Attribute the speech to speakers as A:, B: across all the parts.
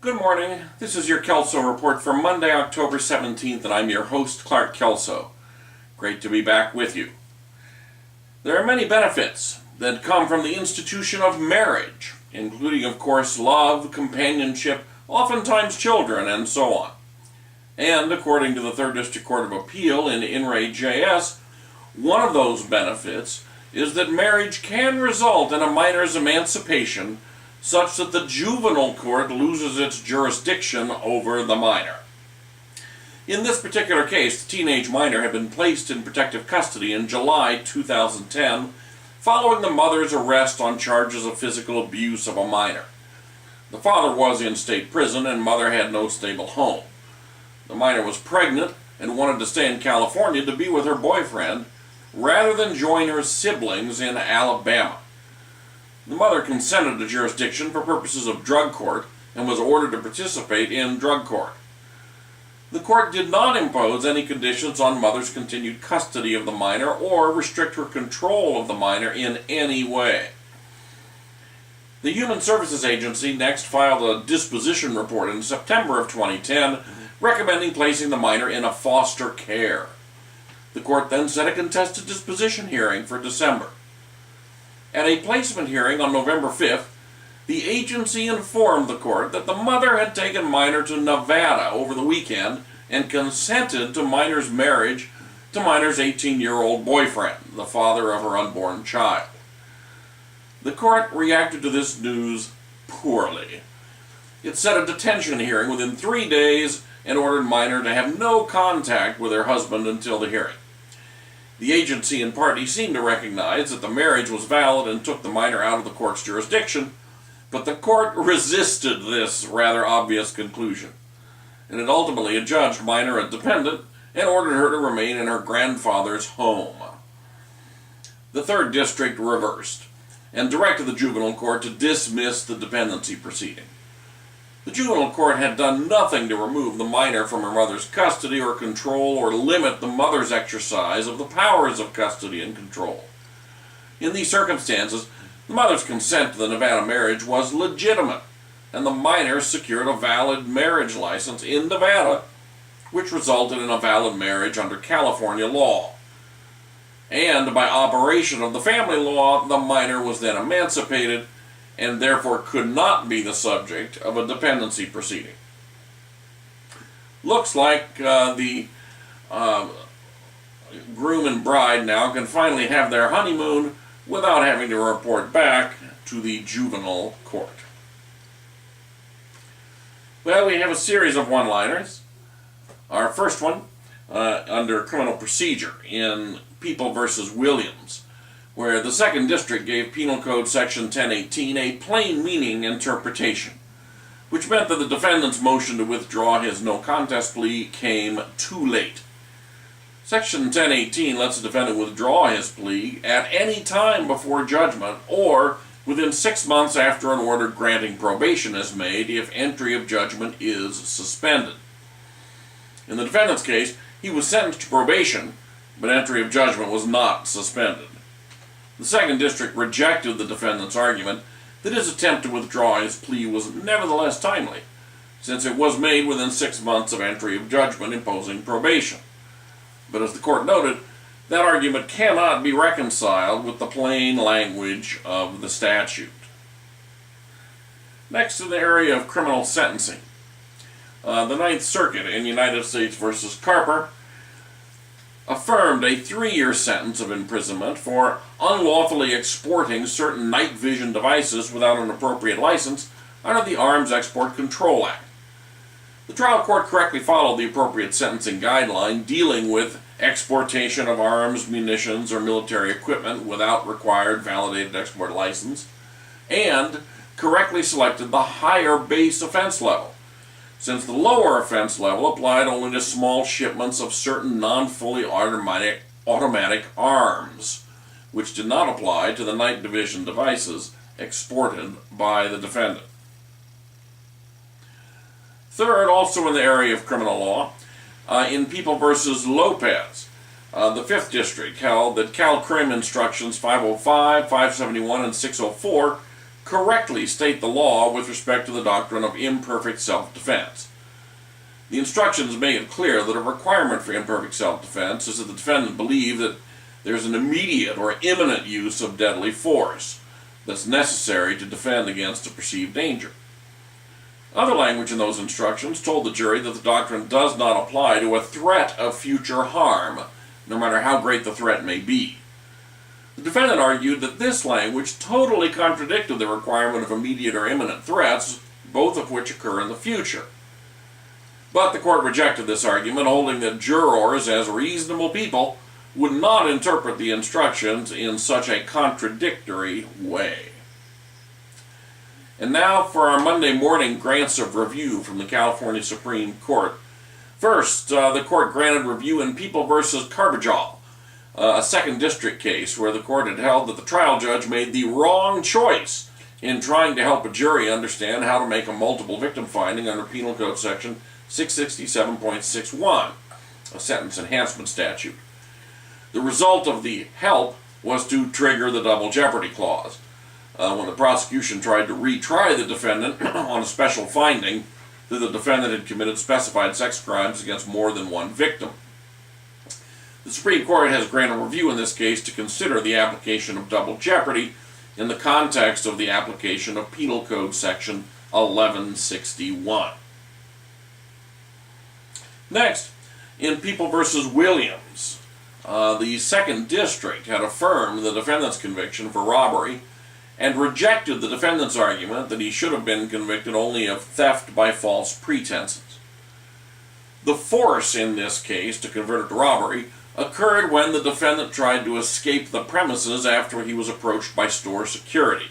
A: Good morning. This is your Kelso Report for Monday, October 17th, and I'm your host, Clark Kelso. Great to be back with you. There are many benefits that come from the institution of marriage, including, of course, love, companionship, oftentimes children, and so on. And according to the 3rd District Court of Appeal in Re JS, one of those benefits is that marriage can result in a minor's emancipation such that the juvenile court loses its jurisdiction over the minor. In this particular case, the teenage minor had been placed in protective custody in July 2010 following the mother's arrest on charges of physical abuse of a minor. The father was in state prison and mother had no stable home. The minor was pregnant and wanted to stay in California to be with her boyfriend rather than join her siblings in Alabama. The mother consented to jurisdiction for purposes of drug court and was ordered to participate in drug court. The court did not impose any conditions on mother's continued custody of the minor or restrict her control of the minor in any way. The Human Services Agency next filed a disposition report in September of 2010 recommending placing the minor in a foster care. The court then set a contested disposition hearing for December. At a placement hearing on November 5th, the agency informed the court that the mother had taken minor to Nevada over the weekend and consented to minor's marriage to minor's 18-year-old boyfriend, the father of her unborn child. The court reacted to this news poorly. It set a detention hearing within 3 days and ordered minor to have no contact with her husband until the hearing. The agency and party seemed to recognize that the marriage was valid and took the minor out of the court's jurisdiction, but the court resisted this rather obvious conclusion, and it ultimately adjudged minor a dependent and ordered her to remain in her grandfather's home. The 3rd District reversed and directed the juvenile court to dismiss the dependency proceeding. The juvenile court had done nothing to remove the minor from her mother's custody or control or limit the mother's exercise of the powers of custody and control. In these circumstances, the mother's consent to the Nevada marriage was legitimate, and the minor secured a valid marriage license in Nevada, which resulted in a valid marriage under California law. And by operation of the family law, the minor was then emancipated and therefore could not be the subject of a dependency proceeding. Looks like the groom and bride now can finally have their honeymoon without having to report back to the juvenile court. Well, we have a series of one-liners. Our first one under criminal procedure in People v. Williams, where the 2nd District gave Penal Code Section 1018 a plain meaning interpretation, which meant that the defendant's motion to withdraw his no contest plea came too late. Section 1018 lets the defendant withdraw his plea at any time before judgment or within 6 months after an order granting probation is made if entry of judgment is suspended. In the defendant's case, he was sentenced to probation, but entry of judgment was not suspended. The 2nd District rejected the defendant's argument that his attempt to withdraw his plea was nevertheless timely, since it was made within 6 months of entry of judgment imposing probation. But as the court noted, that argument cannot be reconciled with the plain language of the statute. Next, in the area of criminal sentencing, the 9th Circuit in United States v. Carper affirmed a 3-year sentence of imprisonment for unlawfully exporting certain night vision devices without an appropriate license under the Arms Export Control Act. The trial court correctly followed the appropriate sentencing guideline dealing with exportation of arms, munitions, or military equipment without required validated export license, and correctly selected the higher base offense level, since the lower offense level applied only to small shipments of certain non-fully automatic arms, which did not apply to the night division devices exported by the defendant. Third, also in the area of criminal law, in People v. Lopez, the 5th District held that Cal Crim Instructions 505, 571, and 604 correctly state the law with respect to the doctrine of imperfect self-defense. The instructions make it clear that a requirement for imperfect self-defense is that the defendant believe that there's an immediate or imminent use of deadly force that's necessary to defend against a perceived danger. Other language in those instructions told the jury that the doctrine does not apply to a threat of future harm, no matter how great the threat may be. The defendant argued that this language totally contradicted the requirement of immediate or imminent threats, both of which occur in the future. But the court rejected this argument, holding that jurors, as reasonable people, would not interpret the instructions in such a contradictory way. And now for our Monday morning grants of review from the California Supreme Court. First, the court granted review in People v. Carbajal, a second district case where the court had held that the trial judge made the wrong choice in trying to help a jury understand how to make a multiple victim finding under Penal Code Section 667.61, a sentence enhancement statute. The result of the help was to trigger the double jeopardy clause. When the prosecution tried to retry the defendant on a special finding that the defendant had committed specified sex crimes against more than one victim. The Supreme Court has granted review in this case to consider the application of double jeopardy in the context of the application of Penal Code Section 1161. Next, in People v. Williams, the second district had affirmed the defendant's conviction for robbery and rejected the defendant's argument that he should have been convicted only of theft by false pretenses. The force in this case to convert it to robbery occurred when the defendant tried to escape the premises after he was approached by store security.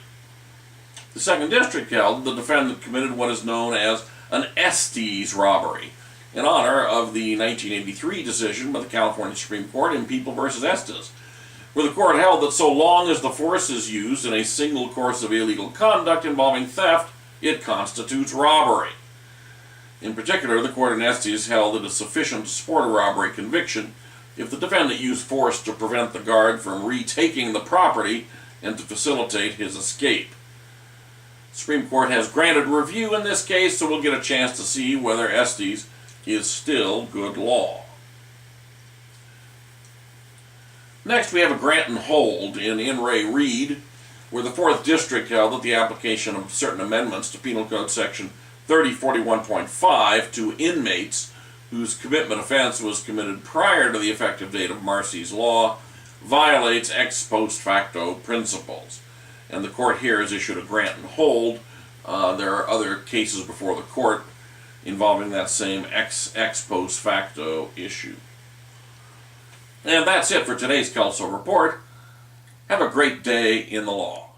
A: The second district held the defendant committed what is known as an Estes robbery, in honor of the 1983 decision by the California Supreme Court in People v. Estes, where the court held that so long as the force is used in a single course of illegal conduct involving theft, it constitutes robbery. In particular, the court in Estes held it is sufficient to support a robbery conviction if the defendant used force to prevent the guard from retaking the property and to facilitate his escape. The Supreme Court has granted review in this case, so we'll get a chance to see whether Estes is still good law. Next, we have a grant and hold in Re Reed, where the 4th District held that the application of certain amendments to Penal Code Section 3041.5 to inmates whose commitment offense was committed prior to the effective date of Marsy's law violates ex post facto principles. And the court here has issued a grant and hold. There are other cases before the court involving that same ex post facto issue. And that's it for today's Kelso Report. Have a great day in the law.